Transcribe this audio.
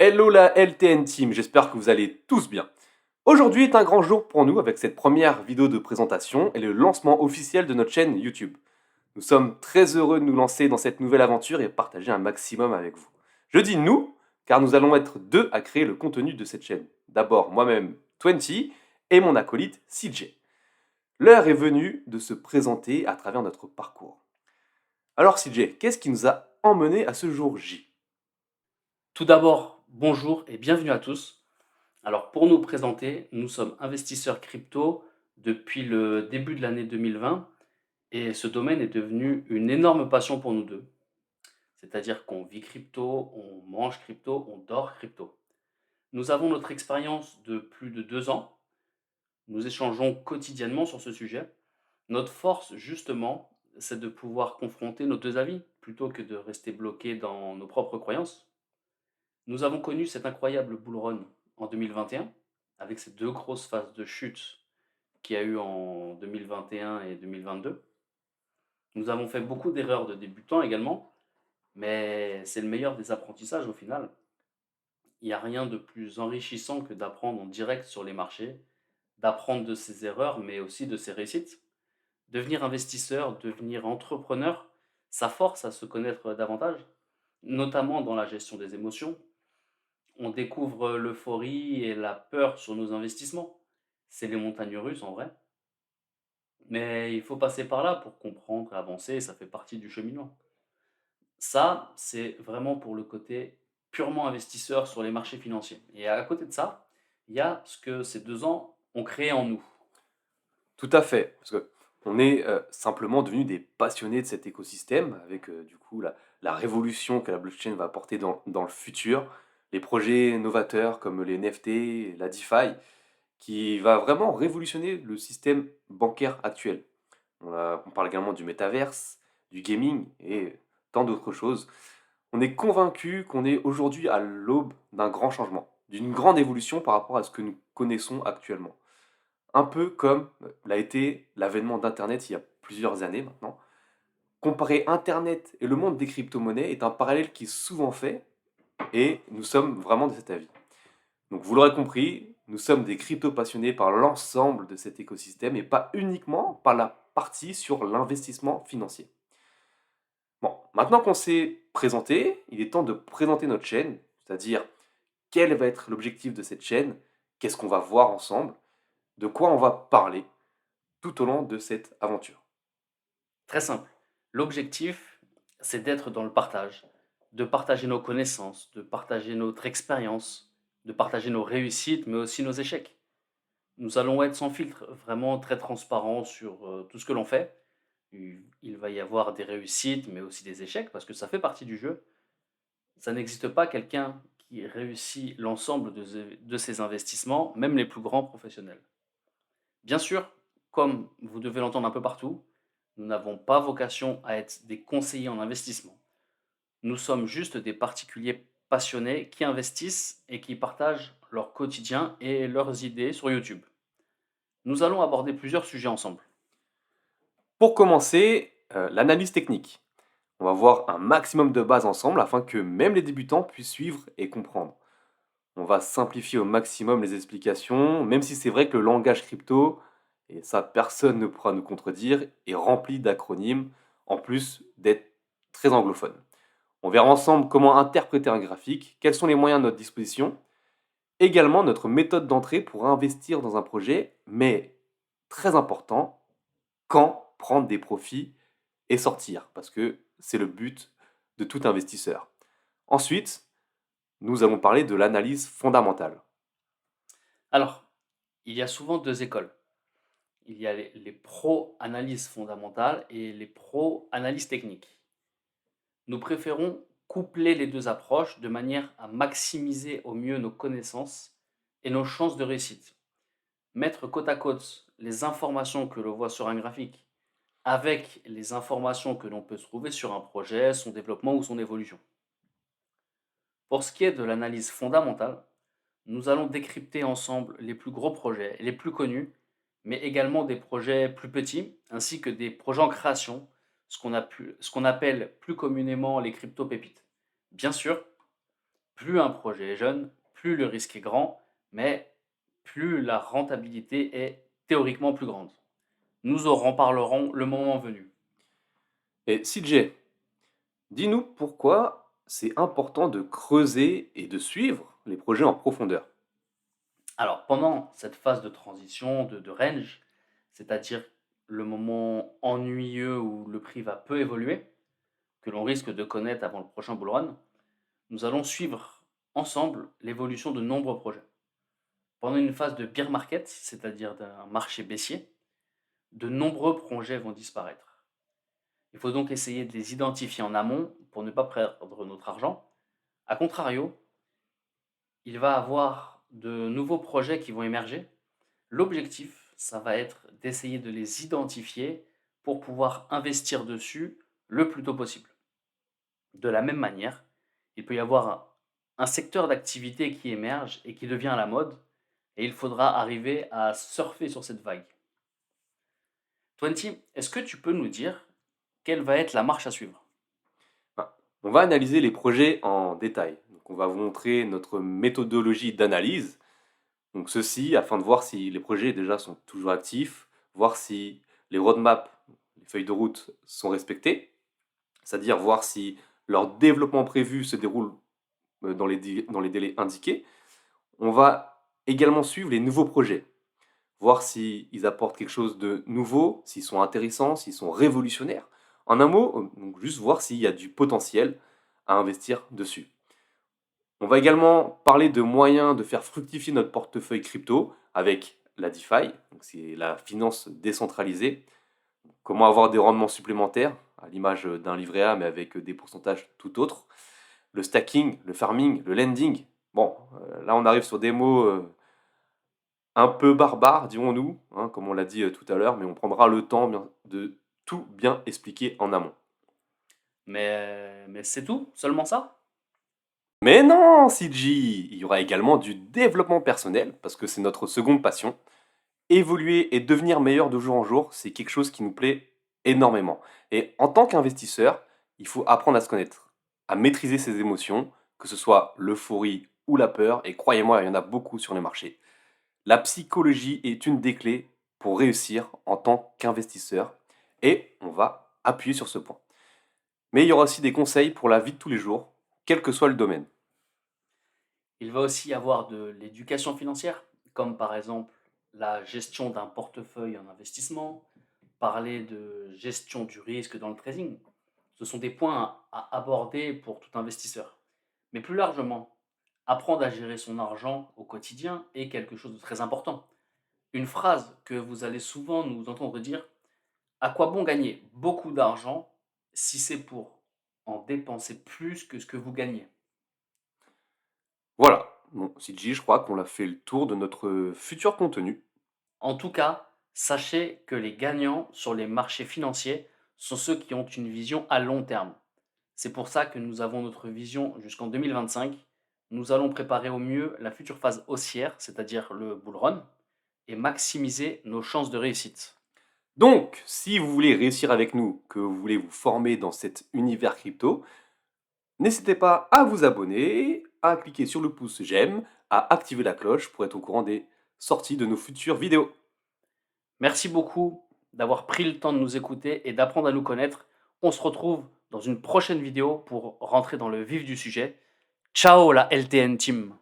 Hello la LTN Team, j'espère que vous allez tous bien. Aujourd'hui est un grand jour pour nous avec cette première vidéo de présentation et le lancement officiel de notre chaîne YouTube. Nous sommes très heureux de nous lancer dans cette nouvelle aventure et partager un maximum avec vous. Je dis nous, car nous allons être deux à créer le contenu de cette chaîne. D'abord moi-même, 20, et mon acolyte, CJ. L'heure est venue de se présenter à travers notre parcours. Alors CJ, qu'est-ce qui nous a emmené à ce jour J? Tout d'abord, bonjour et bienvenue à tous. Alors pour nous présenter, nous sommes investisseurs crypto depuis le début de l'année 2020 et ce domaine est devenu une énorme passion pour nous deux. C'est-à-dire qu'on vit crypto, on mange crypto, on dort crypto. Nous avons notre expérience de plus de 2 ans. Nous échangeons quotidiennement sur ce sujet. Notre force, justement, c'est de pouvoir confronter nos deux avis plutôt que de rester bloqués dans nos propres croyances. Nous avons connu cet incroyable bull run en 2021, avec ces 2 grosses phases de chute qu'il y a eu en 2021 et 2022. Nous avons fait beaucoup d'erreurs de débutants également, mais c'est le meilleur des apprentissages au final. Il n'y a rien de plus enrichissant que d'apprendre en direct sur les marchés, d'apprendre de ses erreurs, mais aussi de ses réussites. Devenir investisseur, devenir entrepreneur, ça force à se connaître davantage, notamment dans la gestion des émotions. On découvre l'euphorie et la peur sur nos investissements. C'est les montagnes russes en vrai. Mais il faut passer par là pour comprendre et avancer, et ça fait partie du cheminement. Ça, c'est vraiment pour le côté purement investisseur sur les marchés financiers. Et à côté de ça, il y a ce que ces 2 ans ont créé en nous. Tout à fait, parce que on est simplement devenus des passionnés de cet écosystème avec du coup la révolution que la blockchain va apporter dans le futur, les projets novateurs comme les NFT, la DeFi, qui va vraiment révolutionner le système bancaire actuel. On parle également du métaverse, du gaming et tant d'autres choses. On est convaincu qu'on est aujourd'hui à l'aube d'un grand changement, d'une grande évolution par rapport à ce que nous connaissons actuellement. Un peu comme l'a été l'avènement d'internet il y a plusieurs années maintenant. Comparer internet et le monde des crypto-monnaies est un parallèle qui est souvent fait et nous sommes vraiment de cet avis. Donc vous l'aurez compris, nous sommes des crypto-passionnés par l'ensemble de cet écosystème et pas uniquement par la partie sur l'investissement financier. Bon, maintenant qu'on s'est présenté, il est temps de présenter notre chaîne, c'est-à-dire quel va être l'objectif de cette chaîne, qu'est-ce qu'on va voir ensemble, de quoi on va parler tout au long de cette aventure. Très simple. L'objectif, c'est d'être dans le partage, de partager nos connaissances, de partager notre expérience, de partager nos réussites, mais aussi nos échecs. Nous allons être sans filtre, vraiment très transparents sur tout ce que l'on fait. Il va y avoir des réussites, mais aussi des échecs, parce que ça fait partie du jeu. Ça n'existe pas quelqu'un qui réussit l'ensemble de ses investissements, même les plus grands professionnels. Bien sûr, comme vous devez l'entendre un peu partout, nous n'avons pas vocation à être des conseillers en investissement. Nous sommes juste des particuliers passionnés qui investissent et qui partagent leur quotidien et leurs idées sur YouTube. Nous allons aborder plusieurs sujets ensemble. Pour commencer, l'analyse technique. On va voir un maximum de bases ensemble afin que même les débutants puissent suivre et comprendre. On va simplifier au maximum les explications, même si c'est vrai que le langage crypto, et ça personne ne pourra nous contredire, est rempli d'acronymes, en plus d'être très anglophone. On verra ensemble comment interpréter un graphique, quels sont les moyens à notre disposition, également notre méthode d'entrée pour investir dans un projet, mais très important, quand prendre des profits et sortir, parce que c'est le but de tout investisseur. Ensuite, nous allons parler de l'analyse fondamentale. Alors, il y a souvent deux écoles. Il y a les pro-analyses fondamentales et les pro-analyses techniques. Nous préférons coupler les deux approches de manière à maximiser au mieux nos connaissances et nos chances de réussite. Mettre côte à côte les informations que l'on voit sur un graphique avec les informations que l'on peut trouver sur un projet, son développement ou son évolution. Pour ce qui est de l'analyse fondamentale, nous allons décrypter ensemble les plus gros projets, les plus connus, mais également des projets plus petits, ainsi que des projets en création, ce qu'on appelle plus communément les crypto-pépites. Bien sûr, Plus un projet est jeune, plus le risque est grand, mais plus la rentabilité est théoriquement plus grande. Nous en reparlerons le moment venu. Et CJ, dis-nous pourquoi c'est important de creuser et de suivre les projets en profondeur. Alors, pendant cette phase de transition, de range, c'est-à-dire le moment ennuyeux où le prix va peu évoluer, que l'on risque de connaître avant le prochain bull run, nous allons suivre ensemble l'évolution de nombreux projets. Pendant une phase de bear market, c'est-à-dire d'un marché baissier, de nombreux projets vont disparaître. Il faut donc essayer de les identifier en amont pour ne pas perdre notre argent. A contrario, il va y avoir de nouveaux projets qui vont émerger. L'objectif, ça va être d'essayer de les identifier pour pouvoir investir dessus le plus tôt possible. De la même manière, il peut y avoir un secteur d'activité qui émerge et qui devient à la mode, et il faudra arriver à surfer sur cette vague. Twenty, est-ce que tu peux nous dire quelle va être la marche à suivre? Enfin, on va analyser les projets en détail. Donc, on va vous montrer notre méthodologie d'analyse. Donc, ceci afin de voir si les projets déjà sont toujours actifs, voir si les roadmaps, les feuilles de route sont respectées, c'est-à-dire voir si leur développement prévu se déroule dans les délais indiqués. On va également suivre les nouveaux projets, voir s'ils apportent quelque chose de nouveau, s'ils sont intéressants, s'ils sont révolutionnaires. En un mot, donc juste voir s'il y a du potentiel à investir dessus. On va également parler de moyens de faire fructifier notre portefeuille crypto avec la DeFi, donc c'est la finance décentralisée. Comment avoir des rendements supplémentaires, à l'image d'un livret A, mais avec des pourcentages tout autres. Le stacking, le farming, le lending. Bon, là on arrive sur des mots un peu barbares, dirons-nous, hein, comme on l'a dit tout à l'heure, mais on prendra le temps de tout bien expliquer en amont. Mais c'est tout? Seulement ça? Mais non, CG, il y aura également du développement personnel, parce que c'est notre seconde passion. Évoluer et devenir meilleur de jour en jour, c'est quelque chose qui nous plaît énormément. Et en tant qu'investisseur, il faut apprendre à se connaître, à maîtriser ses émotions, que ce soit l'euphorie ou la peur, et croyez-moi, il y en a beaucoup sur les marchés. La psychologie est une des clés pour réussir en tant qu'investisseur, et on va appuyer sur ce point. Mais il y aura aussi des conseils pour la vie de tous les jours, quel que soit le domaine. Il va aussi y avoir de l'éducation financière, comme par exemple la gestion d'un portefeuille en investissement, parler de gestion du risque dans le trading. Ce sont des points à aborder pour tout investisseur. Mais plus largement, apprendre à gérer son argent au quotidien est quelque chose de très important. Une phrase que vous allez souvent nous entendre dire: à quoi bon gagner beaucoup d'argent si c'est pour en dépenser plus que ce que vous gagnez? Voilà, bon, CG, je crois qu'on a fait le tour de notre futur contenu. En tout cas, sachez que les gagnants sur les marchés financiers sont ceux qui ont une vision à long terme. C'est pour ça que nous avons notre vision jusqu'en 2025. Nous allons préparer au mieux la future phase haussière, c'est-à-dire le bull run, et maximiser nos chances de réussite. Donc, si vous voulez réussir avec nous, que vous voulez vous former dans cet univers crypto, n'hésitez pas à vous abonner, à cliquer sur le pouce j'aime, à activer la cloche pour être au courant des sorties de nos futures vidéos. Merci beaucoup d'avoir pris le temps de nous écouter et d'apprendre à nous connaître. On se retrouve dans une prochaine vidéo pour rentrer dans le vif du sujet. Ciao la LTN Team!